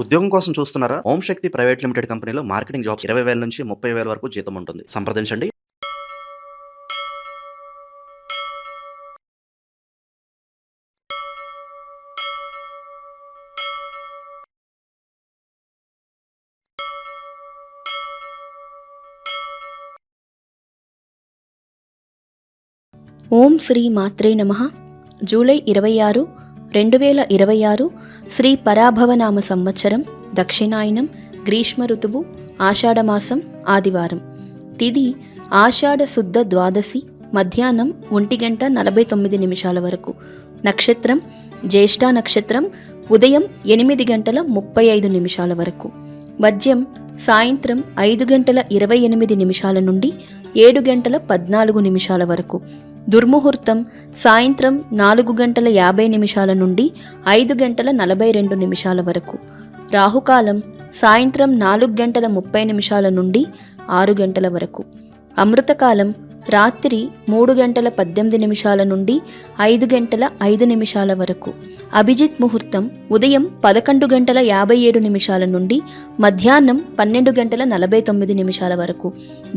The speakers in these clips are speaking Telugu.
ఉద్యోగం కోసం చూస్తున్నారా? ఓం శక్తి ప్రైవేట్ లిమిటెడ్ కంపెనీలో మార్కెటింగ్ జాబ్స్ 20,000 నుంచి 30,000 వరకు జీతం ఉంటుంది. సంప్రదించండి. ఓం శ్రీ మాత్రే నమః. జూలై 26, 2026 శ్రీ పరాభవనామ సంవత్సరం, దక్షిణాయనం, గ్రీష్మ ఋతువు, ఆషాఢమాసం, ఆదివారం. తిథి ఆషాఢ శుద్ధ ద్వాదశి, మధ్యాహ్నం 1:49 వరకు. నక్షత్రం జ్యేష్ఠ నక్షత్రం, ఉదయం 8:35 వరకు. వజ్యం సాయంత్రం 5:28 నుండి 7:14 వరకు. దుర్ముహూర్తం సాయంత్రం 4:50 నుండి 5:42 వరకు. రాహుకాలం సాయంత్రం 4:30 నుండి 6 గంటల వరకు. అమృతకాలం రాత్రి 3:18 నుండి 5:05 వరకు. అభిజిత్ ముహూర్తం ఉదయం 11:57 నుండి మధ్యాహ్నం 12:49 వరకు.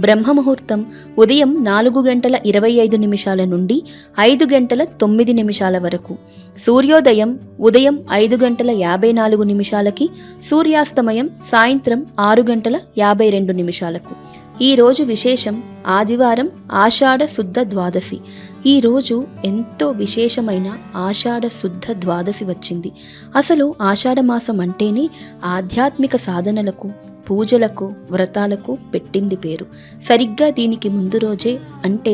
బ్రహ్మ ముహూర్తం ఉదయం 4:25 నుండి 5:09 వరకు. సూర్యోదయం ఉదయం 5:54 సూర్యాస్తమయం సాయంత్రం 6:52. ఈరోజు విశేషం ఆదివారం, ఆషాఢ శుద్ధ ద్వాదశి. ఈరోజు ఎంతో విశేషమైన ఆషాఢ శుద్ధ ద్వాదశి వచ్చింది. అసలు ఆషాఢమాసం అంటేనే ఆధ్యాత్మిక సాధనలకు, పూజలకు, వ్రతాలకు పెట్టింది పేరు. సరిగ్గా దీనికి ముందు రోజే అంటే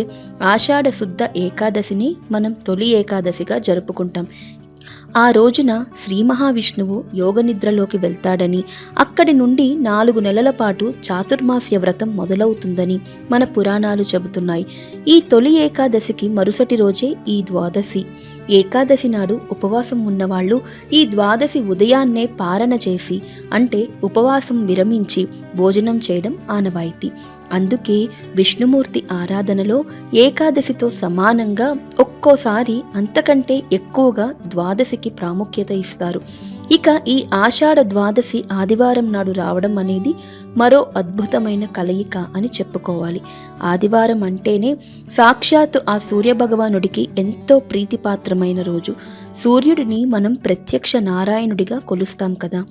ఆషాఢ శుద్ధ ఏకాదశిని మనం తొలి ఏకాదశిగా జరుపుకుంటాం. ఆ రోజున శ్రీ మహావిష్ణువు యోగనిద్రలోకి వెళ్తాడని, అక్కడి నుండి 4 నెలల పాటు చాతుర్మాస్య వ్రతం మొదలవుతుందని మన పురాణాలు చెబుతున్నాయి. ఈ తొలి ఏకాదశికి మరుసటి రోజే ఈ ద్వాదశి. ఏకాదశి నాడు ఉపవాసం ఉన్నవాళ్ళు ఈ ద్వాదశి ఉదయాన్నే పారణ చేసి, అంటే ఉపవాసం విరమించి భోజనం చేయడం ఆనవాయితీ. అందుకే విష్ణుమూర్తి ఆరాధనలో ఏకాదశితో సమానంగా, ఒక్కోసారి అంతకంటే ఎక్కువగా ద్వాదశికి ప్రాముఖ్యత ఇస్తారు. ఇక ఈ ఆషాఢ ద్వాదశి ఆదివారం నాడు రావడం అనేది మరో అద్భుతమైన కలయిక అని చెప్పుకోవాలి. ఆదివారం అంటేనే సాక్షాత్తు ఆ సూర్యభగవానుడికి ఎంతో ప్రీతిపాత్రమైన రోజు. సూర్యుడిని మనం ప్రత్యక్ష నారాయణుడిగా కొలుస్తాం కదా.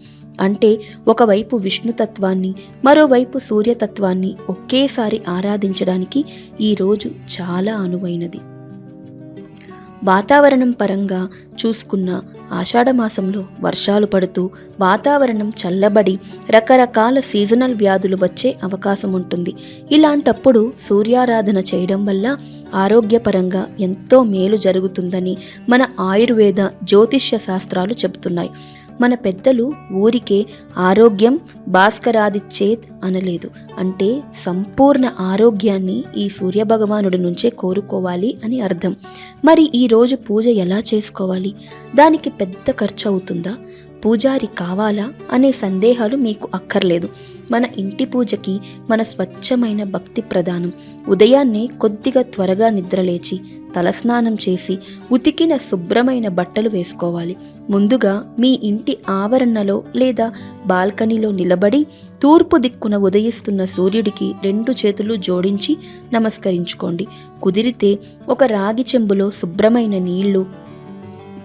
అంటే ఒకవైపు విష్ణుతత్వాన్ని, మరోవైపు సూర్యతత్వాన్ని ఒకేసారి ఆరాధించడానికి ఈ రోజు చాలా అనువైనది. వాతావరణం పరంగా చూసుకున్న ఆషాఢమాసంలో వర్షాలు పడుతూ వాతావరణం చల్లబడి రకరకాల సీజనల్ వ్యాధులు వచ్చే అవకాశం ఉంటుంది. ఇలాంటప్పుడు సూర్యారాధన చేయడం వల్ల ఆరోగ్యపరంగా ఎంతో మేలు జరుగుతుందని మన ఆయుర్వేద, జ్యోతిష్య శాస్త్రాలు చెబుతున్నాయి. మన పెద్దలు ఊరికే ఆరోగ్యం భాస్కరాదిచ్చేత్ అనలేదు. అంటే సంపూర్ణ ఆరోగ్యాన్ని ఈ సూర్యభగవానుడి నుంచే కోరుకోవాలి అని అర్థం. మరి ఈరోజు పూజ ఎలా చేసుకోవాలి? దానికి పెద్ద ఖర్చు అవుతుందా? పూజారి కావాలా అనే సందేహాలు మీకు అక్కర్లేదు. మన ఇంటి పూజకి మన స్వచ్ఛమైన భక్తి ప్రధానం. ఉదయాన్నే కొద్దిగా త్వరగా నిద్రలేచి తలస్నానం చేసి ఉతికిన శుభ్రమైన బట్టలు వేసుకోవాలి. ముందుగా మీ ఇంటి ఆవరణలో లేదా బాల్కనీలో నిలబడి తూర్పు దిక్కున ఉదయిస్తున్న సూర్యుడికి 2 చేతులు జోడించి నమస్కరించుకోండి. కుదిరితే ఒక రాగి చెంబులో శుభ్రమైన నీళ్లు,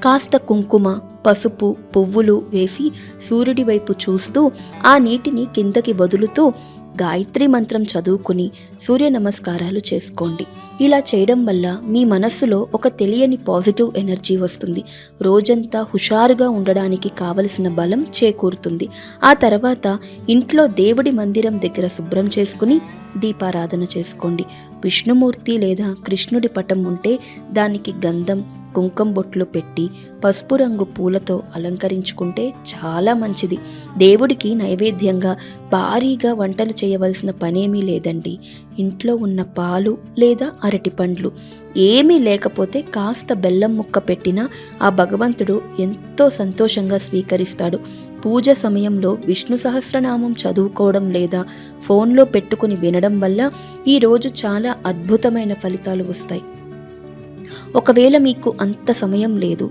కాస్త కుంకుమ, పసుపు, పువ్వులు వేసి సూర్యుడి వైపు చూస్తూ ఆ నీటిని కిందకి వదులుతూ గాయత్రి మంత్రం చదువుకుని సూర్య నమస్కారాలు చేసుకోండి. ఇలా చేయడం వల్ల మీ మనస్సులో ఒక తెలియని పాజిటివ్ ఎనర్జీ వస్తుంది. రోజంతా హుషారుగా ఉండడానికి కావలసిన బలం చేకూరుతుంది. ఆ తర్వాత ఇంట్లో దేవుడి మందిరం దగ్గర శుభ్రం చేసుకుని దీపారాధన చేసుకోండి. విష్ణుమూర్తి లేదా కృష్ణుడి పటం ఉంటే దానికి గంధం, కుంకుమ బొట్లు పెట్టి పసుపు రంగు పూలతో అలంకరించుకుంటే చాలా మంచిది. దేవుడికి నైవేద్యంగా భారీగా వంటలు చేయవలసిన పనేమీ లేదండి. ఇంట్లో ఉన్న పాలు లేదా అరటి పండ్లు ఏమీ లేకపోతే కాస్త బెల్లం ముక్క పెట్టినా ఆ భగవంతుడు ఎంతో సంతోషంగా స్వీకరిస్తాడు. పూజ సమయంలో విష్ణు సహస్రనామం చదువుకోవడం లేదా ఫోన్లో పెట్టుకుని వినడం వల్ల ఈరోజు చాలా అద్భుతమైన ఫలితాలు వస్తాయి. ఒకవేళ మీకు అంత సమయం లేదు,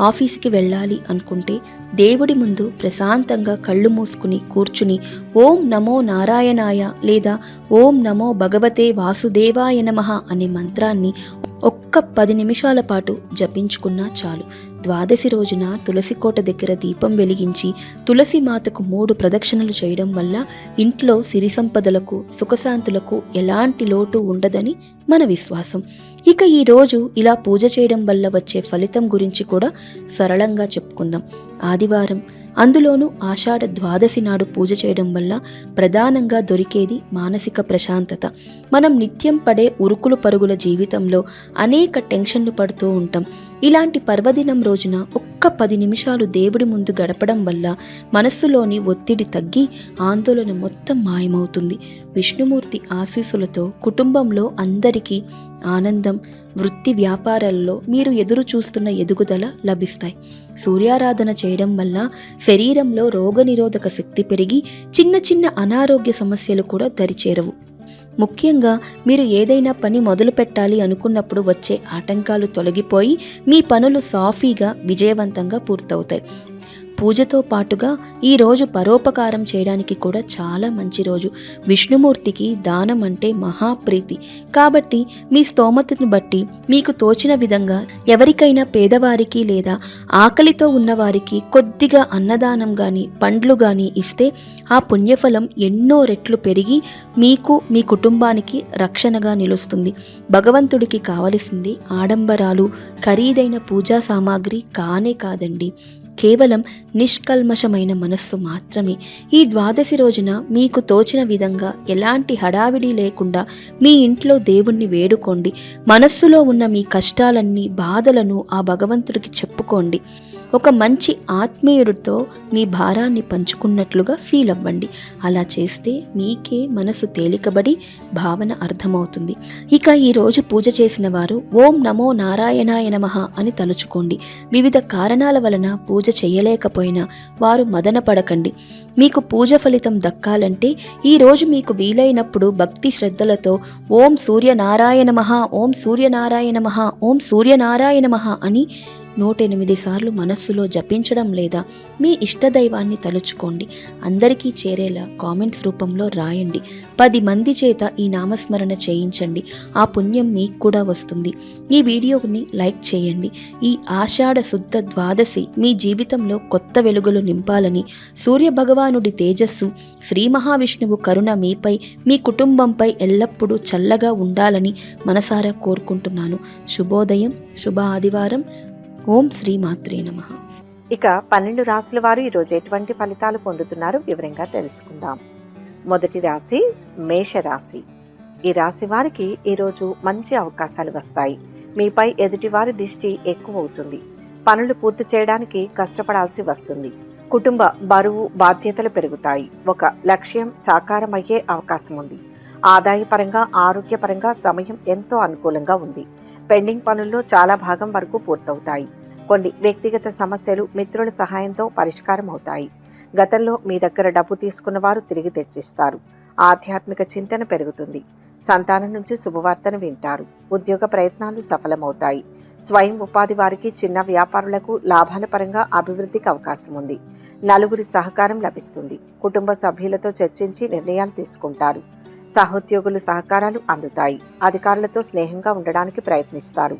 ఆఫీస్కి వెళ్ళాలి అనుకుంటే దేవుడి ముందు ప్రశాంతంగా కళ్ళు మూసుకుని కూర్చుని ఓం నమో నారాయణాయ లేదా ఓం నమో భగవతే వాసుదేవాయ నమః అనే మంత్రాన్ని ఒక్క 10 నిమిషాల పాటు జపించుకున్నా చాలు. ద్వాదశి రోజున తులసి కోట దగ్గర దీపం వెలిగించి తులసి మాతకు 3 ప్రదక్షిణలు చేయడం వల్ల ఇంట్లో సిరి సంపదలకు సుఖశాంతులకు ఎలాంటి లోటు ఉండదని మన విశ్వాసం. ఇక ఈ రోజు ఇలా పూజ చేయడం వల్ల వచ్చే ఫలితం గురించి కూడా సరళంగా చెప్పుకుందాం. ఆదివారం, అందులోనూ ఆషాఢ ద్వాదశి నాడు పూజ చేయడం వల్ల ప్రధానంగా దొరికేది మానసిక ప్రశాంతత. మనం నిత్యం పడే ఉరుకులు పరుగుల జీవితంలో అనేక టెన్షన్లు పడుతూ ఉంటాం. ఇలాంటి పర్వదినం రోజున ఒక్క 10 నిమిషాలు దేవుడి ముందు గడపడం వల్ల మనస్సులోని ఒత్తిడి తగ్గి ఆందోళన మొత్తం మాయమవుతుంది. విష్ణుమూర్తి ఆశీస్సులతో కుటుంబంలో అందరికీ ఆనందం, వృత్తి వ్యాపారాల్లో మీరు ఎదురు చూస్తున్న ఎదుగుదల లభిస్తాయి. సూర్యారాధన చేయడం వల్ల శరీరంలో రోగనిరోధక శక్తి పెరిగి చిన్న చిన్న అనారోగ్య సమస్యలు కూడా దరిచేరవు. ముఖ్యంగా మీరు ఏదైనా పని మొదలు పెట్టాలి అనుకున్నప్పుడు వచ్చే ఆటంకాలు తొలగిపోయి మీ పనులు సాఫీగా విజయవంతంగా పూర్తవుతాయి. పూజతో పాటుగా ఈ రోజు పరోపకారం చేయడానికి కూడా చాలా మంచి రోజు. విష్ణుమూర్తికి దానం అంటే మహాప్రీతి. కాబట్టి మీ స్తోమతను బట్టి మీకు తోచిన విధంగా ఎవరికైనా పేదవారికి లేదా ఆకలితో ఉన్నవారికి కొద్దిగా అన్నదానం కానీ పండ్లు కానీ ఇస్తే ఆ పుణ్యఫలం ఎన్నో రెట్లు పెరిగి మీకు మీ కుటుంబానికి రక్షణగా నిలుస్తుంది. భగవంతుడికి కావలసింది ఆడంబరాలు, ఖరీదైన పూజా సామాగ్రి కానే కాదండి, కేవలం నిష్కల్మషమైన మనస్సు మాత్రమే. ఈ ద్వాదశి రోజున మీకు తోచిన విధంగా ఎలాంటి హడావిడి లేకుండా మీ ఇంట్లో దేవుణ్ణి వేడుకోండి. మనస్సులో ఉన్న మీ కష్టాలన్నీ, బాధలను ఆ భగవంతుడికి చెప్పుకోండి. ఒక మంచి ఆత్మీయుడితో మీ భారాన్ని పంచుకున్నట్లుగా ఫీల్ అవ్వండి. అలా చేస్తే మీకే మనసు తేలికబడి భావన అర్థమవుతుంది. ఇక ఈరోజు పూజ చేసిన వారు ఓం నమో నారాయణాయ నమః అని తలుచుకోండి. వివిధ కారణాల వలన పూజ చేయలేకపోయినా వారు మదన పడకండి. మీకు పూజ ఫలితం దక్కాలంటే ఈరోజు మీకు వీలైనప్పుడు భక్తి శ్రద్ధలతో ఓం సూర్యనారాయణ నమః, ఓం సూర్యనారాయణ నమః, ఓం సూర్యనారాయణ నమః అని 108 సార్లు మనస్సులో జపించడం లేదా మీ ఇష్టదైవాన్ని తలుచుకోండి. అందరికీ చేరేలా కామెంట్స్ రూపంలో రాయండి. 10 మంది చేత ఈ నామస్మరణ చేయించండి. ఆ పుణ్యం మీకు కూడా వస్తుంది. ఈ వీడియోని లైక్ చేయండి. ఈ ఆషాఢ శుద్ధ ద్వాదశి మీ జీవితంలో కొత్త వెలుగులు నింపాలని, సూర్య భగవానుడి తేజస్సు, శ్రీ మహావిష్ణువు కరుణ మీపై, మీ కుటుంబంపై ఎల్లప్పుడూ చల్లగా ఉండాలని మనసారా కోరుకుంటున్నాను. శుభోదయం, శుభ ఆదివారం. ఓం శ్రీ మాత్రే నమః. ఇక 12 రాశుల వారు ఈరోజు ఎటువంటి ఫలితాలు పొందుతున్నారో వివరంగా తెలుసుకుందాం. మొదటి రాశి మేషరాశి. ఈ రాశి వారికి ఈరోజు మంచి అవకాశాలు వస్తాయి. మీపై ఎదుటివారి దృష్టి ఎక్కువ అవుతుంది. పనులు పూర్తి చేయడానికి కష్టపడాల్సి వస్తుంది. కుటుంబ బరువు, బాధ్యతలు పెరుగుతాయి. ఒక లక్ష్యం సాకారమయ్యే అవకాశం ఉంది. ఆదాయపరంగా, ఆరోగ్యపరంగా సమయం ఎంతో అనుకూలంగా ఉంది. పెండింగ్ పనుల్లో చాలా భాగం వరకు పూర్తవుతాయి. కొన్ని వ్యక్తిగత సమస్యలు మిత్రుల సహాయంతో పరిష్కారం అవుతాయి. గతంలో మీ దగ్గర డబ్బు తీసుకున్న వారు తిరిగి తెచ్చిస్తారు. ఆధ్యాత్మిక చింతన పెరుగుతుంది. సంతానం నుంచి శుభవార్తను వింటారు. ఉద్యోగ ప్రయత్నాలు సఫలమవుతాయి. స్వయం ఉపాధి వారికి, చిన్న వ్యాపారులకు లాభాల పరంగా అభివృద్ధికి అవకాశం ఉంది. నలుగురి సహకారం లభిస్తుంది. కుటుంబ సభ్యులతో చర్చించి నిర్ణయాలు తీసుకుంటారు. సహోద్యోగులు సహకారాలు అందుతాయి. అధికారులతో స్నేహంగా ఉండడానికి ప్రయత్నిస్తారు.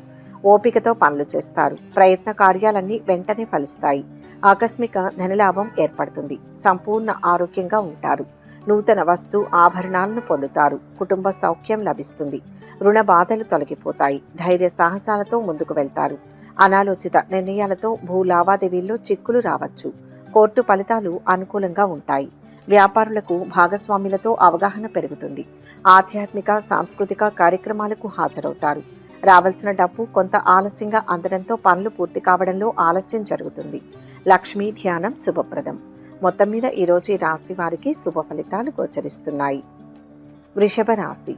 ఓపికతో పనులు చేస్తారు. ప్రయత్న కార్యాలన్నీ వెంటనే ఫలిస్తాయి. ఆకస్మిక ధనలాభం ఏర్పడుతుంది. సంపూర్ణ ఆరోగ్యంగా ఉంటారు. నూతన వస్తు ఆభరణాలను పొందుతారు. కుటుంబ సౌఖ్యం లభిస్తుంది. రుణ బాధలు తొలగిపోతాయి. ధైర్య సాహసాలతో ముందుకు వెళ్తారు. అనాలోచిత నిర్ణయాలతో భూ లావాదేవీల్లో చిక్కులు రావచ్చు. కోర్టు ఫలితాలు అనుకూలంగా ఉంటాయి. వ్యాపారులకు భాగస్వాములతో అవగాహన పెరుగుతుంది. ఆధ్యాత్మిక, సాంస్కృతిక కార్యక్రమాలకు హాజరవుతారు. రావాల్సిన డబ్బు కొంత ఆలస్యంగా అందడంతో పనులు పూర్తి కావడంలో ఆలస్యం జరుగుతుంది. లక్ష్మీ ధ్యానం శుభప్రదం. మొత్తం మీద ఈరోజు ఈ రాశి వారికి శుభ ఫలితాలు గోచరిస్తున్నాయి. వృషభ రాశి.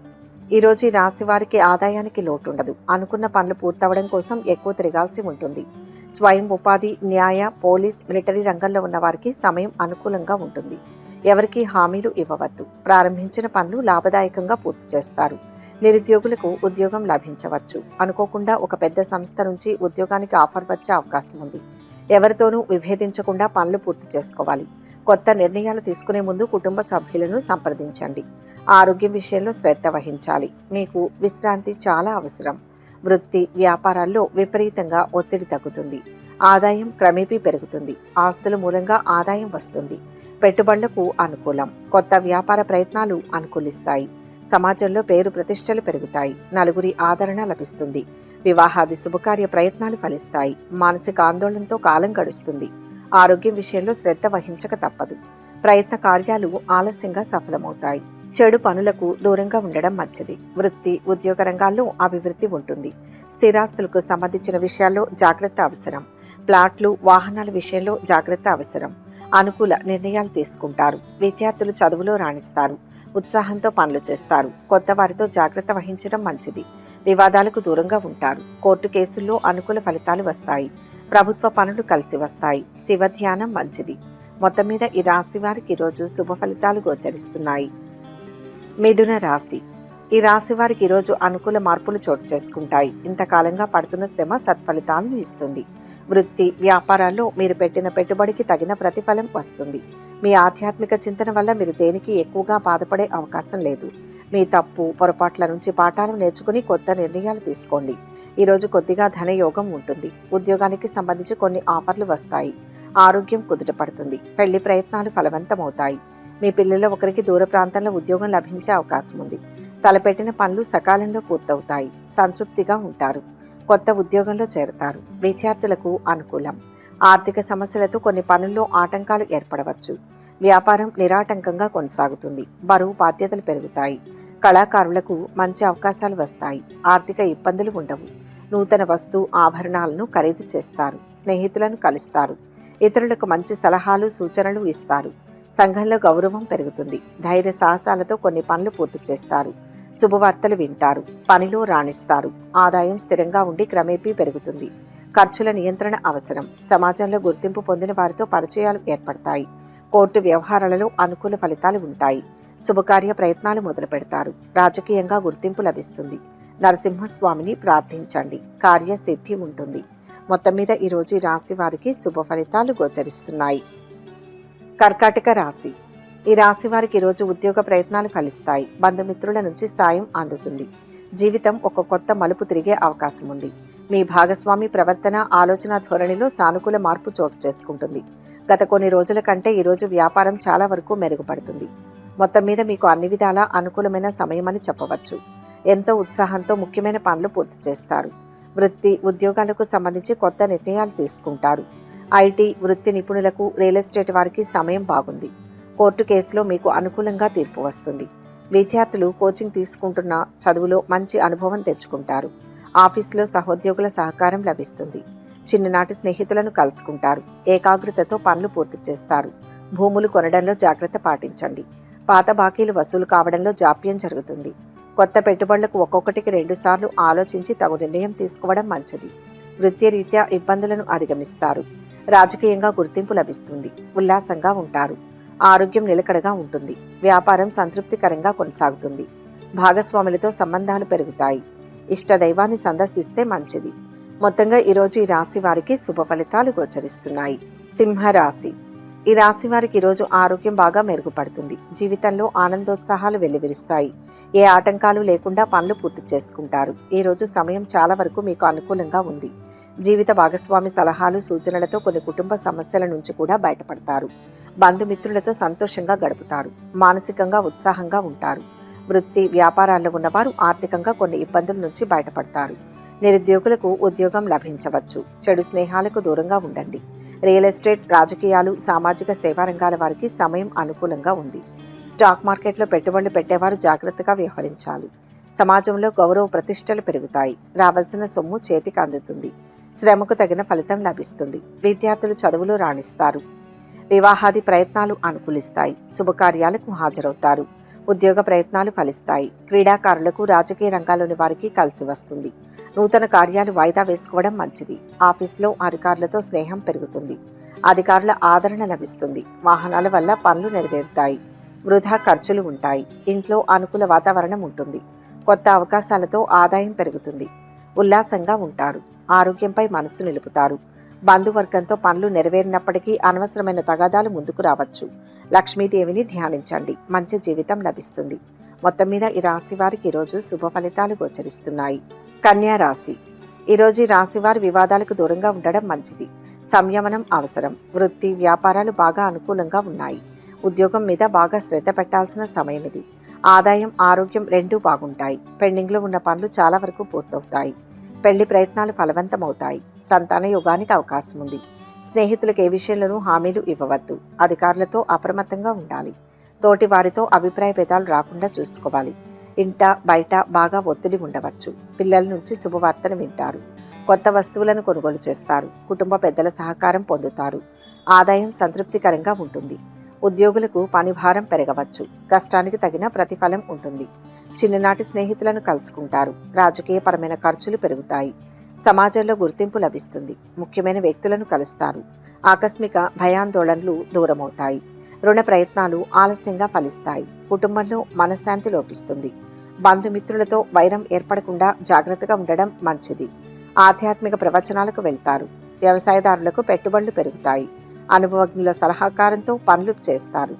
ఈరోజు ఈ రాశి వారికి ఆదాయానికి లోటు ఉండదు. అనుకున్న పనులు పూర్తవడం కోసం ఎక్కువ తిరగాల్సి ఉంటుంది. స్వయం ఉపాధి, న్యాయ, పోలీస్, మిలిటరీ రంగంలో ఉన్న వారికి సమయం అనుకూలంగా ఉంటుంది. ఎవరికీ హామీలు ఇవ్వవద్దు. ప్రారంభించిన పనులు లాభదాయకంగా పూర్తి చేస్తారు. నిరుద్యోగులకు ఉద్యోగం లభించవచ్చు. అనుకోకుండా ఒక పెద్ద సంస్థ నుంచి ఉద్యోగానికి ఆఫర్ వచ్చే అవకాశం ఉంది. ఎవరితోనూ విభేదించకుండా పనులు పూర్తి చేసుకోవాలి. కొత్త నిర్ణయాలు తీసుకునే ముందు కుటుంబ సభ్యులను సంప్రదించండి. ఆరోగ్యం విషయంలో శ్రద్ధ వహించాలి. మీకు విశ్రాంతి చాలా అవసరం. వృత్తి వ్యాపారాల్లో విపరీతంగా ఒత్తిడి తగ్గుతుంది. ఆదాయం క్రమేపీ పెరుగుతుంది. ఆస్తుల మూలంగా ఆదాయం వస్తుంది. పెట్టుబడులకు అనుకూలం. కొత్త వ్యాపార ప్రయత్నాలు అనుకూలిస్తాయి. సమాజంలో పేరు ప్రతిష్టలు పెరుగుతాయి. నలుగురి ఆదరణ లభిస్తుంది. వివాహాది శుభకార్య ప్రయత్నాలు ఫలిస్తాయి. మానసిక ఆందోళనతో కాలం గడుస్తుంది. ఆరోగ్యం విషయంలో శ్రద్ధ వహించక తప్పదు. ప్రయత్న కార్యాలు ఆలస్యంగా సఫలమవుతాయి. చెడు పనులకు దూరంగా ఉండడం మంచిది. వృత్తి ఉద్యోగ రంగాల్లో అభివృద్ధి ఉంటుంది. స్థిరాస్తులకు సంబంధించిన విషయాల్లో జాగ్రత్త అవసరం. ప్లాట్లు వాహనాల విషయంలో జాగ్రత్త అవసరం. అనుకూల నిర్ణయాలు తీసుకుంటారు. విద్యార్థులు చదువులో రాణిస్తారు. ఉత్సాహంతో పనులు చేస్తారు. కొత్త వారితో జాగ్రత్త వహించడం మంచిది. వివాదాలకు దూరంగా ఉంటారు. కోర్టు కేసుల్లో అనుకూల ఫలితాలు వస్తాయి. ప్రభుత్వ పనులు కలిసి వస్తాయి. శివ ధ్యానం మంచిది. మొత్తం మీద ఈ రాశి వారికి ఈరోజు శుభ ఫలితాలు గోచరిస్తున్నాయి. మిథున రాశి. ఈ రాశి వారికి ఈరోజు అనుకూల మార్పులు చోటు చేసుకుంటాయి. ఇంతకాలంగా పడుతున్న శ్రమ సత్ఫలితాలను ఇస్తుంది. వృత్తి వ్యాపారాల్లో మీరు పెట్టిన పెట్టుబడికి తగిన ప్రతిఫలం వస్తుంది. మీ ఆధ్యాత్మిక చింతన వల్ల మీరు దేనికి ఎక్కువగా బాధపడే అవకాశం లేదు. మీ తప్పు పొరపాట్ల నుంచి పాఠాలు నేర్చుకుని కొత్త నిర్ణయాలు తీసుకోండి. ఈరోజు కొద్దిగా ధనయోగం ఉంటుంది. ఉద్యోగానికి సంబంధించి కొన్ని ఆఫర్లు వస్తాయి. ఆరోగ్యం కుదుటపడుతుంది. పెళ్లి ప్రయత్నాలు ఫలవంతమవుతాయి. మీ పిల్లల్లో ఒకరికి దూర ప్రాంతంలో ఉద్యోగం లభించే అవకాశం ఉంది. తలపెట్టిన పనులు సకాలంలో పూర్తవుతాయి. సంతృప్తిగా ఉంటారు. కొత్త ఉద్యోగంలో చేరతారు. విద్యార్థులకు అనుకూలం. ఆర్థిక సమస్యలతో కొన్ని పనుల్లో ఆటంకాలు ఏర్పడవచ్చు. వ్యాపారం నిరాటంకంగా కొనసాగుతుంది. బరువు బాధ్యతలు పెరుగుతాయి. కళాకారులకు మంచి అవకాశాలు వస్తాయి. ఆర్థిక ఇబ్బందులు ఉండవు. నూతన వస్తు ఆభరణాలను ఖరీదు చేస్తారు. స్నేహితులను కలుస్తారు. ఇతరులకు మంచి సలహాలు సూచనలు ఇస్తారు. సంఘంలో గౌరవం పెరుగుతుంది. ధైర్య సాహసాలతో కొన్ని పనులు పూర్తి చేస్తారు. శుభవార్తలు వింటారు. పనిలో రాణిస్తారు. ఆదాయం స్థిరంగా ఉండి క్రమేపీ పెరుగుతుంది. ఖర్చుల నియంత్రణ అవసరం. సమాజంలో గుర్తింపు పొందిన వారితో పరిచయాలు ఏర్పడతాయి. కోర్టు వ్యవహారాలలో అనుకూల ఫలితాలు ఉంటాయి. శుభకార్య ప్రయత్నాలు మొదలు పెడతారు. రాజకీయంగా గుర్తింపు లభిస్తుంది. నరసింహస్వామిని ప్రార్థించండి. కార్యసిద్ధి ఉంటుంది. మొత్తం మీద ఈరోజు ఈ రాశి వారికి శుభ ఫలితాలు గోచరిస్తున్నాయి. కర్కాటక రాశి. ఈ రాశి వారికి ఈరోజు ఉద్యోగ ప్రయత్నాలు ఫలిస్తాయి. బంధుమిత్రుల నుంచి సాయం అందుతుంది. జీవితం ఒక కొత్త మలుపు తిరిగే అవకాశం ఉంది. మీ భాగస్వామి ప్రవర్తన ఆలోచన ధోరణిలో సానుకూల మార్పు చోటు చేసుకుంటుంది. గత కొన్ని రోజుల కంటే ఈరోజు వ్యాపారం చాలా వరకు మెరుగుపడుతుంది. మొత్తం మీద మీకు అన్ని విధాలా అనుకూలమైన సమయమని చెప్పవచ్చు. ఎంతో ఉత్సాహంతో ముఖ్యమైన పనులు పూర్తి చేస్తారు. వృత్తి ఉద్యోగాలకు సంబంధించి కొత్త నిర్ణయాలు తీసుకుంటారు. ఐటీ వృత్తి నిపుణులకు రియల్ ఎస్టేట్ వారికి సమయం బాగుంది. కోర్టు కేసులో మీకు అనుకూలంగా తీర్పు వస్తుంది. విద్యార్థులు కోచింగ్ తీసుకుంటున్న చదువులో మంచి అనుభవం తెచ్చుకుంటారు. ఆఫీసులో సహోద్యోగుల సహకారం లభిస్తుంది. చిన్ననాటి స్నేహితులను కలుసుకుంటారు. ఏకాగ్రతతో పనులు పూర్తి చేస్తారు. భూములు కొనడంలో జాగ్రత్త పాటించండి. పాత బాకీలు వసూలు కావడంలో జాప్యం జరుగుతుంది. కొత్త పెట్టుబడులకు ఒక్కొక్కటికి 2 సార్లు ఆలోచించి తగు నిర్ణయం తీసుకోవడం మంచిది. వృత్తిరీత్యా ఇబ్బందులను అధిగమిస్తారు. రాజకీయంగా గుర్తింపు లభిస్తుంది. ఉల్లాసంగా ఉంటారు. ఆరోగ్యం నిలకడగా ఉంటుంది. వ్యాపారం సంతృప్తికరంగా కొనసాగుతుంది. భాగస్వాములతో సంబంధాలు పెరుగుతాయి. ఇష్ట దైవాన్ని సందర్శిస్తే మంచిది. మొత్తంగా ఈరోజు ఈ రాశి వారికి శుభ ఫలితాలు గోచరిస్తున్నాయి. సింహరాశి. ఈ రాశి వారికి ఈరోజు ఆరోగ్యం బాగా మెరుగుపడుతుంది. జీవితంలో ఆనందోత్సాహాలు వెల్లివిరుస్తాయి. ఏ ఆటంకాలు లేకుండా పనులు పూర్తి చేసుకుంటారు. ఈరోజు సమయం చాలా వరకు మీకు అనుకూలంగా ఉంది. జీవిత భాగస్వామి సలహాలు సూచనలతో కొన్ని కుటుంబ సమస్యల నుంచి కూడా బయటపడతారు. బంధుమిత్రులతో సంతోషంగా గడుపుతారు. మానసికంగా ఉత్సాహంగా ఉంటారు. వృత్తి వ్యాపారాల్లో ఉన్నవారు ఆర్థికంగా కొన్ని ఇబ్బందుల నుంచి బయటపడతారు. నిరుద్యోగులకు ఉద్యోగం లభించవచ్చు. చెడు స్నేహాలకు దూరంగా ఉండండి. రియల్ ఎస్టేట్ రాజకీయాలు సామాజిక సేవా రంగాల వారికి సమయం అనుకూలంగా ఉంది. స్టాక్ మార్కెట్లో పెట్టుబడులు పెట్టేవారు జాగ్రత్తగా వ్యవహరించాలి. సమాజంలో గౌరవ ప్రతిష్టలు పెరుగుతాయి. రావాల్సిన సొమ్ము చేతికి అందుతుంది. శ్రమకు తగిన ఫలితం లభిస్తుంది. విద్యార్థులు చదువులో రాణిస్తారు. వివాహాది ప్రయత్నాలు అనుకూలిస్తాయి. శుభకార్యాలకు హాజరవుతారు. ఉద్యోగ ప్రయత్నాలు ఫలిస్తాయి. క్రీడాకారులకు రాజకీయ రంగాల్లోని వారికి కలిసి వస్తుంది. నూతన కార్యాలు వాయిదా వేసుకోవడం మంచిది. ఆఫీసులో అధికారులతో స్నేహం పెరుగుతుంది. అధికారుల ఆదరణ లభిస్తుంది. వాహనాల వల్ల పనులు నెరవేరుతాయి. వృధా ఖర్చులు ఉంటాయి. ఇంట్లో అనుకూల వాతావరణం ఉంటుంది. కొత్త అవకాశాలతో ఆదాయం పెరుగుతుంది. ఉల్లాసంగా ఉంటారు. ఆరోగ్యంపై మనసు నిలుపుతారు. బంధువర్గంతో పనులు నెరవేరినప్పటికీ అనవసరమైన తగాదాలు ముందుకు రావచ్చు. లక్ష్మీదేవిని ధ్యానించండి. మంచి జీవితం లభిస్తుంది. మొత్తం మీద ఈ రాశి వారికి ఈరోజు శుభ ఫలితాలు గోచరిస్తున్నాయి. కన్యా రాశి. ఈరోజు ఈ రాశి వారి వివాదాలకు దూరంగా ఉండడం మంచిది. సంయమనం అవసరం. వృత్తి వ్యాపారాలు బాగా అనుకూలంగా ఉన్నాయి. ఉద్యోగం మీద బాగా శ్రద్ధ పెట్టాల్సిన సమయం ఇది. ఆదాయం ఆరోగ్యం రెండూ బాగుంటాయి. పెండింగ్లో ఉన్న పనులు చాలా వరకు పూర్తవుతాయి. పెళ్లి ప్రయత్నాలు ఫలవంతమవుతాయి. సంతాన యోగానికి అవకాశం ఉంది. స్నేహితులకు ఏ విషయంలోనూ హామీలు ఇవ్వవద్దు. అధికారులతో అప్రమత్తంగా ఉండాలి. తోటి వారితో అభిప్రాయ భేదాలు రాకుండా చూసుకోవాలి. ఇంట బయట బాగా ఒత్తిడి ఉండవచ్చు. పిల్లల నుంచి శుభవార్తను వింటారు. కొత్త వస్తువులను కొనుగోలు చేస్తారు. కుటుంబ పెద్దల సహకారం పొందుతారు. ఆదాయం సంతృప్తికరంగా ఉంటుంది. ఉద్యోగులకు పని భారం పెరగవచ్చు. కష్టానికి తగిన ప్రతిఫలం ఉంటుంది. చిన్ననాటి స్నేహితులను కలుసుకుంటారు. రాజకీయపరమైన ఖర్చులు పెరుగుతాయి. సమాజంలో గుర్తింపు లభిస్తుంది. ముఖ్యమైన వ్యక్తులను కలుస్తారు. ఆకస్మిక భయాందోళనలు దూరమవుతాయి. రుణ ప్రయత్నాలు ఆలస్యంగా ఫలిస్తాయి. కుటుంబంలో మనశ్శాంతి లోపిస్తుంది. బంధుమిత్రులతో వైరం ఏర్పడకుండా జాగ్రత్తగా ఉండడం మంచిది. ఆధ్యాత్మిక ప్రవచనాలకు వెళ్తారు. వ్యవసాయదారులకు పెట్టుబడులు పెరుగుతాయి. అనుభవజ్ఞుల సలహాకారంతో పనులు చేస్తారు.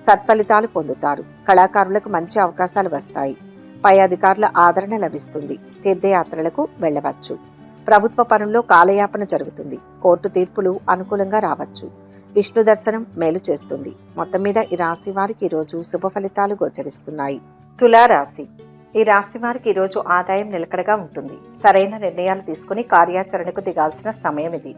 సత్ఫలితాలు పొందుతారు. కళాకారులకు మంచి అవకాశాలు వస్తాయి. పై అధికారుల ఆదరణ లభిస్తుంది. తీర్థయాత్రలకు వెళ్ళవచ్చు. ప్రభుత్వ పనుల్లో కాలయాపన జరుగుతుంది. కోర్టు తీర్పులు అనుకూలంగా రావచ్చు. విష్ణు దర్శనం మేలు చేస్తుంది. మొత్తం మీద ఈ రాశి వారికి ఈరోజు శుభ ఫలితాలు గోచరిస్తున్నాయి. తులారాశి. ఈ రాశి వారికి ఈరోజు ఆదాయం నిలకడగా ఉంటుంది. సరైన నిర్ణయాలు తీసుకుని కార్యాచరణకు దిగాల్సిన సమయం ఇది.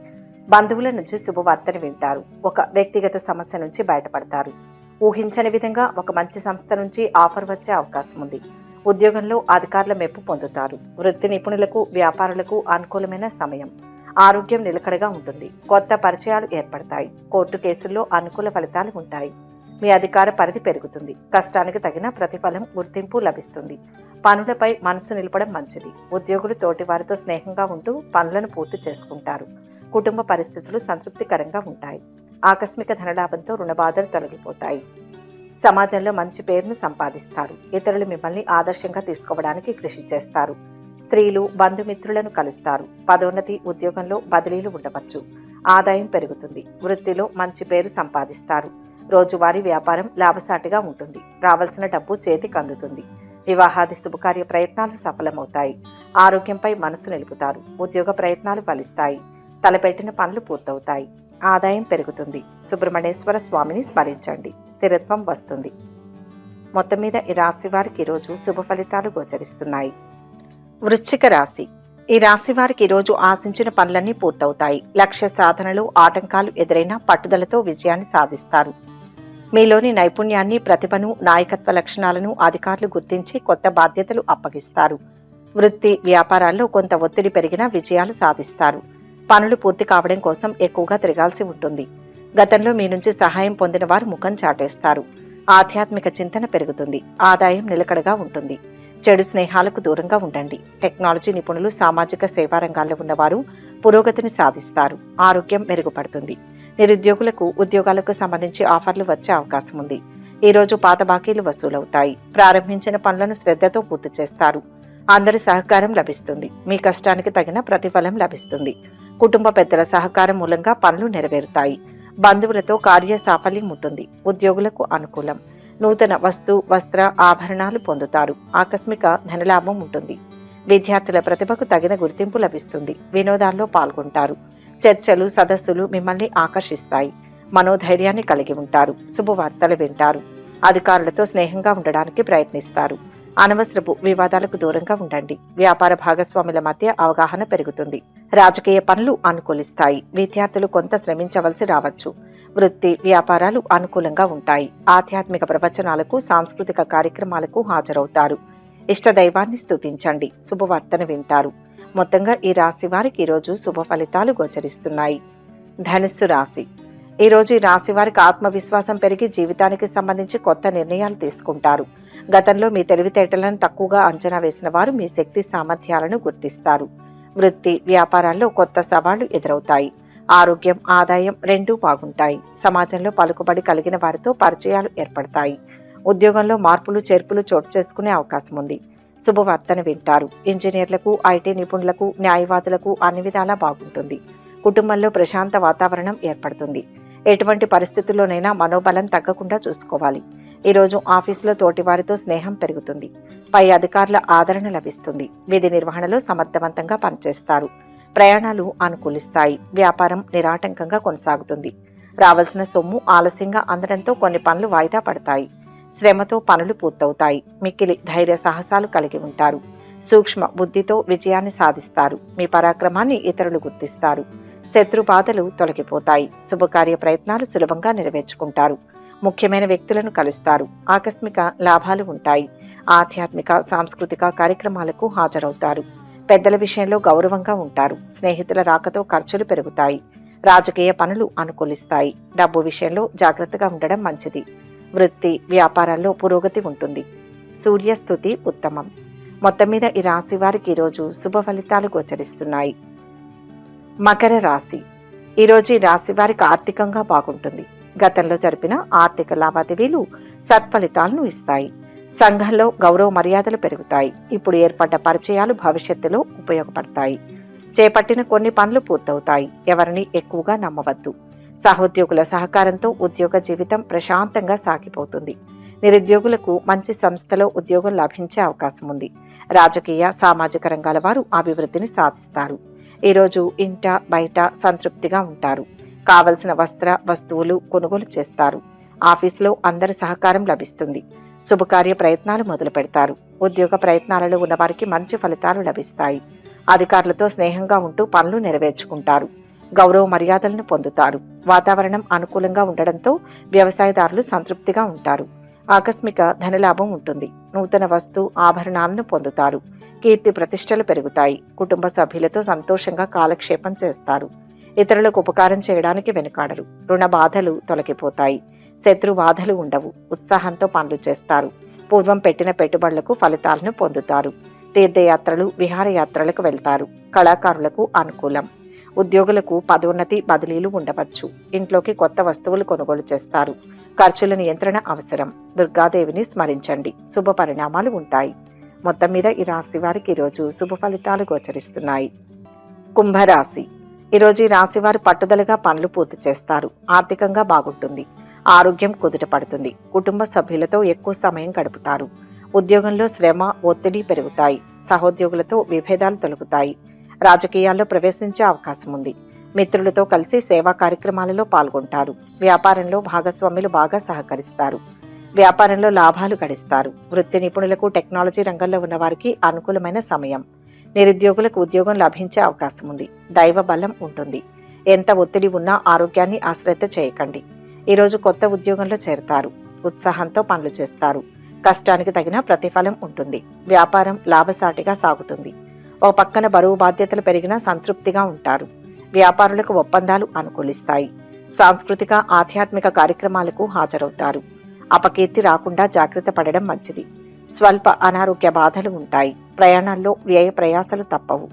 బంధువుల నుంచి శుభవార్తను వింటారు. ఒక వ్యక్తిగత సమస్య నుంచి బయటపడతారు. ఊహించని విధంగా ఒక మంచి సంస్థ నుంచి ఆఫర్ వచ్చే అవకాశం ఉంది. ఉద్యోగంలో అధికారుల మెప్పు పొందుతారు. వృత్తి నిపుణులకు వ్యాపారులకు అనుకూలమైన సమయం. ఆరోగ్యం నిలకడగా ఉంటుంది. కొత్త పరిచయాలు ఏర్పడతాయి. కోర్టు కేసుల్లో అనుకూల ఫలితాలు ఉంటాయి. మీ అధికార పరిధి పెరుగుతుంది. కష్టానికి తగిన ప్రతిఫలం గుర్తింపు లభిస్తుంది. పనులపై మనసు నిలపడం మంచిది. ఉద్యోగులు తోటి వారితో స్నేహంగా ఉంటూ పనులను పూర్తి చేసుకుంటారు. కుటుంబ పరిస్థితులు సంతృప్తికరంగా ఉంటాయి. ఆకస్మిక ధనలాభంతో రుణబాధలు తొలగిపోతాయి. సమాజంలో మంచి పేరును సంపాదిస్తారు. ఇతరులు మిమ్మల్ని ఆదర్శంగా తీసుకోవడానికి కృషి చేస్తారు. స్త్రీలు బంధుమిత్రులను కలుస్తారు. పదోన్నతి ఉద్యోగంలో బదిలీలు ఉండవచ్చు. ఆదాయం పెరుగుతుంది. వృత్తిలో మంచి పేరు సంపాదిస్తారు. రోజువారీ వ్యాపారం లాభసాటిగా ఉంటుంది. రావాల్సిన డబ్బు చేతికి అందుతుంది. వివాహాది శుభకార్య ప్రయత్నాలు సఫలమవుతాయి. ఆరోగ్యంపై మనసు నిలుపుతారు. ఉద్యోగ ప్రయత్నాలు ఫలిస్తాయి. తలపెట్టిన పనులు పూర్తవుతాయి. ఆదాయం పెరుగుతుంది. సుబ్రహ్మణ్యేశ్వర స్వామిని స్మరించండి. స్థిరత్వం వస్తుంది. మొత్తం మీద ఈ రాశి వారికి ఈరోజు శుభ ఫలితాలు గోచరిస్తున్నాయి. వృశ్చిక రాశి. ఈ రాశి వారికి ఈరోజు ఆశించిన పనులన్నీ పూర్తవుతాయి. లక్ష్య సాధనలో ఆటంకాలు ఎదురైనా పట్టుదలతో విజయాన్ని సాధిస్తారు. మీలోని నైపుణ్యాన్ని ప్రతిభను నాయకత్వ లక్షణాలను అధికారులు గుర్తించి కొత్త బాధ్యతలు అప్పగిస్తారు. వృత్తి వ్యాపారాల్లో కొంత ఒత్తిడి పెరిగినా విజయాలు సాధిస్తారు. పనులు పూర్తి కావడం కోసం ఎక్కువగా తిరగాల్సి ఉంటుంది. గతంలో మీ నుంచి సహాయం పొందిన వారు ముఖం చాటేస్తారు. ఆధ్యాత్మిక చింతన పెరుగుతుంది. ఆదాయం నిలకడగా ఉంటుంది. చెడు స్నేహాలకు దూరంగా ఉండండి. టెక్నాలజీ నిపుణులు సామాజిక సేవా రంగాల్లో ఉన్నవారు పురోగతిని సాధిస్తారు. ఆరోగ్యం మెరుగుపడుతుంది. నిరుద్యోగులకు ఉద్యోగాలకు సంబంధించి ఆఫర్లు వచ్చే అవకాశం ఉంది. ఈ రోజు పాత బాకీలు వసూలవుతాయి. ప్రారంభించిన పనులను శ్రద్ధతో పూర్తి చేస్తారు. అందరి సహకారం లభిస్తుంది. మీ కష్టానికి తగిన ప్రతిఫలం లభిస్తుంది. కుటుంబ పెద్దల సహకారం మూలంగా పనులు నెరవేరుతాయి. బంధువులతో కార్య సాఫల్యం ఉంటుంది. ఉద్యోగులకు అనుకూలం. నూతన వస్త్ర ఆభరణాలు పొందుతారు. ఆకస్మిక ధనలాభం ఉంటుంది. విద్యార్థుల ప్రతిభకు తగిన గుర్తింపు లభిస్తుంది. వినోదాల్లో పాల్గొంటారు. చర్చలు సదస్సులు మిమ్మల్ని ఆకర్షిస్తాయి. మనోధైర్యాన్ని కలిగి ఉంటారు. శుభవార్తలు వింటారు. అధికారులతో స్నేహంగా ఉండడానికి ప్రయత్నిస్తారు. అనవసరపు వివాదాలకు దూరంగా ఉండండి. వ్యాపార భాగస్వాముల మధ్య అవగాహన పెరుగుతుంది. రాజకీయ పనులు అనుకూలిస్తాయి. విద్యార్థులు కొంత శ్రమించవలసి రావచ్చు. వృత్తి వ్యాపారాలు అనుకూలంగా ఉంటాయి. ఆధ్యాత్మిక ప్రవచనాలకు సాంస్కృతిక కార్యక్రమాలకు హాజరవుతారు. ఇష్టదైవాన్ని స్తుతించండి. శుభవార్తను వింటారు. మొత్తంగా ఈ రాశి వారికి ఈరోజు శుభ ఫలితాలు గోచరిస్తున్నాయి. ధనుస్సు రాశి. ఈరోజు ఈ రాశి వారికి ఆత్మవిశ్వాసం పెరిగి జీవితానికి సంబంధించి కొత్త నిర్ణయాలు తీసుకుంటారు. గతంలో మీ తెలివితేటలను తక్కువగా అంచనా వేసిన వారు మీ శక్తి సామర్థ్యాలను గుర్తిస్తారు. వృత్తి వ్యాపారాల్లో కొత్త సవాళ్లు ఎదురవుతాయి. ఆరోగ్యం ఆదాయం రెండూ బాగుంటాయి. సమాజంలో పలుకుబడి కలిగిన వారితో పరిచయాలు ఏర్పడతాయి. ఉద్యోగంలో మార్పులు చేర్పులు చోటు చేసుకునే అవకాశం ఉంది. శుభవార్తను వింటారు. ఇంజనీర్లకు, ఐటీ నిపుణులకు, న్యాయవాదులకు అన్ని విధాలా బాగుంటుంది. కుటుంబంలో ప్రశాంత వాతావరణం ఏర్పడుతుంది. ఎటువంటి పరిస్థితుల్లోనైనా మనోబలం తగ్గకుండా చూసుకోవాలి. ఈరోజు ఆఫీసులో తోటివారితో స్నేహం పెరుగుతుంది. పై అధికారుల ఆదరణ లభిస్తుంది. విధి నిర్వహణలో సమర్థవంతంగా పనిచేస్తారు. ప్రయాణాలు అనుకూలిస్తాయి. వ్యాపారం నిరాటంకంగా కొనసాగుతుంది. రావాల్సిన సొమ్ము ఆలస్యంగా అందడంతో కొన్ని పనులు వాయిదా పడతాయి. శ్రమతో పనులు పూర్తవుతాయి. మిక్కిలి ధైర్య సాహసాలు కలిగి ఉంటారు. సూక్ష్మ బుద్ధితో విజయాన్ని సాధిస్తారు. మీ పరాక్రమాన్ని ఇతరులు గుర్తిస్తారు. శత్రు బాధలు తొలగిపోతాయి. శుభకార్య ప్రయత్నాలు సులభంగా నెరవేర్చుకుంటారు. ముఖ్యమైన వ్యక్తులను కలుస్తారు. ఆకస్మిక లాభాలు ఉంటాయి. ఆధ్యాత్మిక, సాంస్కృతిక కార్యక్రమాలకు హాజరవుతారు. పెద్దల విషయంలో గౌరవంగా ఉంటారు. స్నేహితుల రాకతో ఖర్చులు పెరుగుతాయి. రాజకీయ పనులు అనుకూలిస్తాయి. డబ్బు విషయంలో జాగ్రత్తగా ఉండడం మంచిది. వృత్తి, వ్యాపారాల్లో పురోగతి ఉంటుంది. సూర్యస్థుతి ఉత్తమం. మొత్తం మీద ఈ రాశి వారికి ఈరోజు శుభ ఫలితాలు గోచరిస్తున్నాయి. మకర రాశి. ఈరోజు ఈ రాశి వారికి ఆర్థికంగా బాగుంటుంది. గతంలో జరిపిన ఆర్థిక లావాదేవీలు సత్ఫలితాలను ఇస్తాయి. సంఘంలో గౌరవ మర్యాదలు పెరుగుతాయి. ఇప్పుడు ఏర్పడ్డ పరిచయాలు భవిష్యత్తులో ఉపయోగపడతాయి. చేపట్టిన కొన్ని పనులు పూర్తవుతాయి. ఎవరిని ఎక్కువగా నమ్మవద్దు. సహోద్యోగుల సహకారంతో ఉద్యోగ జీవితం ప్రశాంతంగా సాగిపోతుంది. నిరుద్యోగులకు మంచి సంస్థలో ఉద్యోగం లభించే అవకాశం ఉంది. రాజకీయ, సామాజిక రంగాల వారు అభివృద్ధిని సాధిస్తారు. ఈరోజు ఇంట బయట సంతృప్తిగా ఉంటారు. కావలసిన వస్తువులు కొనుగోలు చేస్తారు. ఆఫీసులో అందరి సహకారం లభిస్తుంది. శుభకార్య ప్రయత్నాలు మొదలు పెడతారు. ఉద్యోగ ప్రయత్నాలలో ఉన్నవారికి మంచి ఫలితాలు లభిస్తాయి. అధికారులతో స్నేహంగా ఉంటూ పనులు నెరవేర్చుకుంటారు. గౌరవ మర్యాదలను పొందుతారు. వాతావరణం అనుకూలంగా ఉండడంతో వ్యవసాయదారులు సంతృప్తిగా ఉంటారు. ఆకస్మిక ధనలాభం ఉంటుంది. నూతన వస్తు ఆభరణాలను పొందుతారు. కీర్తి ప్రతిష్టలు పెరుగుతాయి. కుటుంబ సభ్యులతో సంతోషంగా కాలక్షేపం చేస్తారు. ఇతరులకు ఉపకారం చేయడానికి వెనుకాడరు. రుణ బాధలు తొలగిపోతాయి. శత్రు బాధలు ఉండవు. ఉత్సాహంతో పనులు చేస్తారు. పూర్వం పెట్టిన పెట్టుబడులకు ఫలితాలను పొందుతారు. తీర్థయాత్రలు, విహారయాత్రలకు వెళ్తారు. కళాకారులకు అనుకూలం. ఉద్యోగులకు పదోన్నతి, బదిలీలు ఉండవచ్చు. ఇంట్లోకి కొత్త వస్తువులు కొనుగోలు చేస్తారు. ఖర్చుల నియంత్రణ అవసరం. దుర్గాదేవిని స్మరించండి. శుభ పరిణామాలు ఉంటాయి. మొత్తం మీద ఈ రాశి వారికి ఈరోజు శుభ ఫలితాలు గోచరిస్తున్నాయి. కుంభరాశి. ఈరోజు ఈ రాశి వారు పట్టుదలగా పనులు పూర్తి చేస్తారు. ఆర్థికంగా బాగుంటుంది. ఆరోగ్యం కుదుట పడుతుంది. కుటుంబ సభ్యులతో ఎక్కువ సమయం గడుపుతారు. ఉద్యోగంలో శ్రమ, ఒత్తిడి పెరుగుతాయి. సహోద్యోగులతో విభేదాలు తొలగుతాయి. రాజకీయాల్లో ప్రవేశించే అవకాశం ఉంది. మిత్రులతో కలిసి సేవా కార్యక్రమాలలో పాల్గొంటారు. వ్యాపారంలో భాగస్వాములు బాగా సహకరిస్తారు. వ్యాపారంలో లాభాలు గడిస్తారు. వృత్తి నిపుణులకు, టెక్నాలజీ రంగంలో ఉన్నవారికి అనుకూలమైన సమయం. నిరుద్యోగులకు ఉద్యోగం లభించే అవకాశం ఉంది. దైవ బలం ఉంటుంది. ఎంత ఒత్తిడి ఉన్నా ఆరోగ్యాన్ని అశ్రద్ధ చేయకండి. ఈరోజు కొత్త ఉద్యోగంలో చేరతారు. ఉత్సాహంతో పనులు చేస్తారు. కష్టానికి తగిన ప్రతిఫలం ఉంటుంది. వ్యాపారం లాభసాటిగా సాగుతుంది. ఓ పక్కన బరువు బాధ్యతలు పెరిగినా సంతృప్తిగా ఉంటారు. వ్యాపారులకు ఒప్పందాలు అనుకూలిస్తాయి. సాంస్కృతిక, ఆధ్యాత్మిక కార్యక్రమాలకు హాజరవుతారు. అపకీర్తి రాకుండా జాగ్రత్త పడడం మంచిది. స్వల్ప అనారోగ్య బాధలు ఉంటాయి. ప్రయాణాల్లో వ్యయ ప్రయాసలు తప్పవు.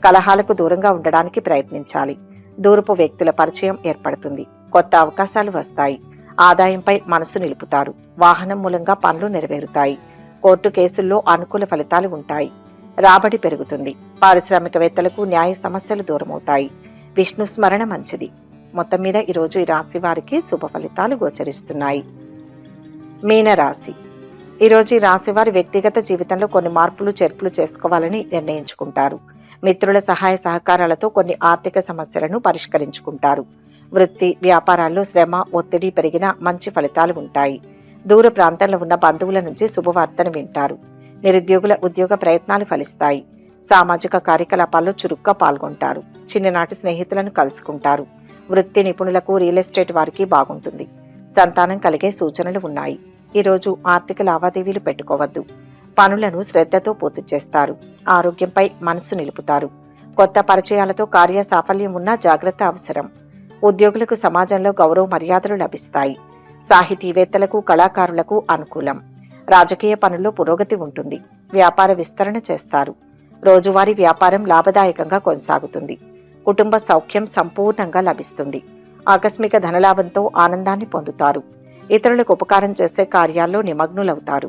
కలహాలకు దూరంగా ఉండడానికి ప్రయత్నించాలి. దూరపు వ్యక్తుల పరిచయం ఏర్పడుతుంది. కొత్త అవకాశాలు వస్తాయి. ఆదాయంపై మనసు నిలుపుతారు. వాహనం మూలంగా పనులు నెరవేరుతాయి. కోర్టు కేసుల్లో అనుకూల ఫలితాలు ఉంటాయి. రాబడి పెరుగుతుంది. పారిశ్రామికవేత్తలకు న్యాయ సమస్యలు దూరమవుతాయి. విష్ణు స్మరణ మంచిది. మొత్తం మీద ఈరోజు ఈ రాశి వారికి శుభ ఫలితాలు గోచరిస్తున్నాయి. మీనరాశి. ఈరోజు ఈ రాశి వారి వ్యక్తిగత జీవితంలో కొన్ని మార్పులు చేర్పులు చేసుకోవాలని నిర్ణయించుకుంటారు. మిత్రుల సహాయ సహకారాలతో కొన్ని ఆర్థిక సమస్యలను పరిష్కరించుకుంటారు. వృత్తి, వ్యాపారాల్లో శ్రమ, ఒత్తిడి పెరిగినా మంచి ఫలితాలు ఉంటాయి. దూర ప్రాంతంలో ఉన్న బంధువుల నుంచి శుభవార్తను వింటారు. నిరుద్యోగుల ఉద్యోగ ప్రయత్నాలు ఫలిస్తాయి. సామాజిక కార్యకలాపాల్లో చురుగ్గా పాల్గొంటారు. చిన్ననాటి స్నేహితులను కలుసుకుంటారు. వృత్తి నిపుణులకు, రియల్ ఎస్టేట్ వారికి బాగుంటుంది. సంతానం కలిగే సూచనలు ఉన్నాయి. ఈరోజు ఆర్థిక లావాదేవీలు పెట్టుకోవద్దు. పనులను శ్రద్ధతో పూర్తి చేస్తారు. ఆరోగ్యంపై మనసు నిలుపుతారు. కొత్త పరిచయాలతో కార్య సాఫల్యం ఉన్న జాగ్రత్త అవసరం. ఉద్యోగులకు సమాజంలో గౌరవ మర్యాదలు లభిస్తాయి. సాహితీవేత్తలకు, కళాకారులకు అనుకూలం. రాజకీయ పనుల్లో పురోగతి ఉంటుంది. వ్యాపార విస్తరణ చేస్తారు. రోజువారీ వ్యాపారం లాభదాయకంగా కొనసాగుతుంది. కుటుంబ సౌఖ్యం సంపూర్ణంగా లభిస్తుంది. ఆకస్మిక ధనలాభంతో ఆనందాన్ని పొందుతారు. ఇతరులకు ఉపకారం చేసే కార్యాల్లో నిమగ్నులవుతారు.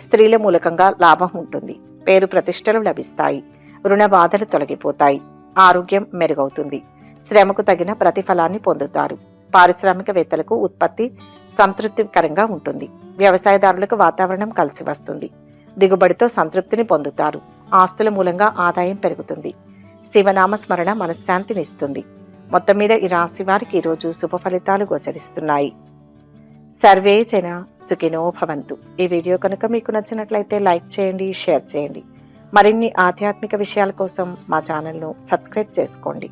స్త్రీల మూలకంగా లాభం ఉంటుంది. పేరు ప్రతిష్టలు లభిస్తాయి. రుణ బాధలు తొలగిపోతాయి. ఆరోగ్యం మెరుగవుతుంది. శ్రమకు తగిన ప్రతిఫలాన్ని పొందుతారు. పారిశ్రామికవేత్తలకు ఉత్పత్తి సంతృప్తికరంగా ఉంటుంది. వ్యవసాయదారులకు వాతావరణం కలిసి వస్తుంది. దిగుబడితో సంతృప్తిని పొందుతారు. ఆస్తుల మూలంగా ఆదాయం పెరుగుతుంది. శివనామ స్మరణ మనశ్శాంతినిస్తుంది. మొత్తం మీద ఈ రాశి వారికి ఈరోజు శుభ ఫలితాలు గోచరిస్తున్నాయి. సర్వే జన సుఖినో భవంతు. ఈ వీడియో కనుక మీకు నచ్చినట్లయితే లైక్ చేయండి, షేర్ చేయండి. మరిన్ని ఆధ్యాత్మిక విషయాల కోసం మా ఛానల్ను సబ్స్క్రైబ్ చేసుకోండి.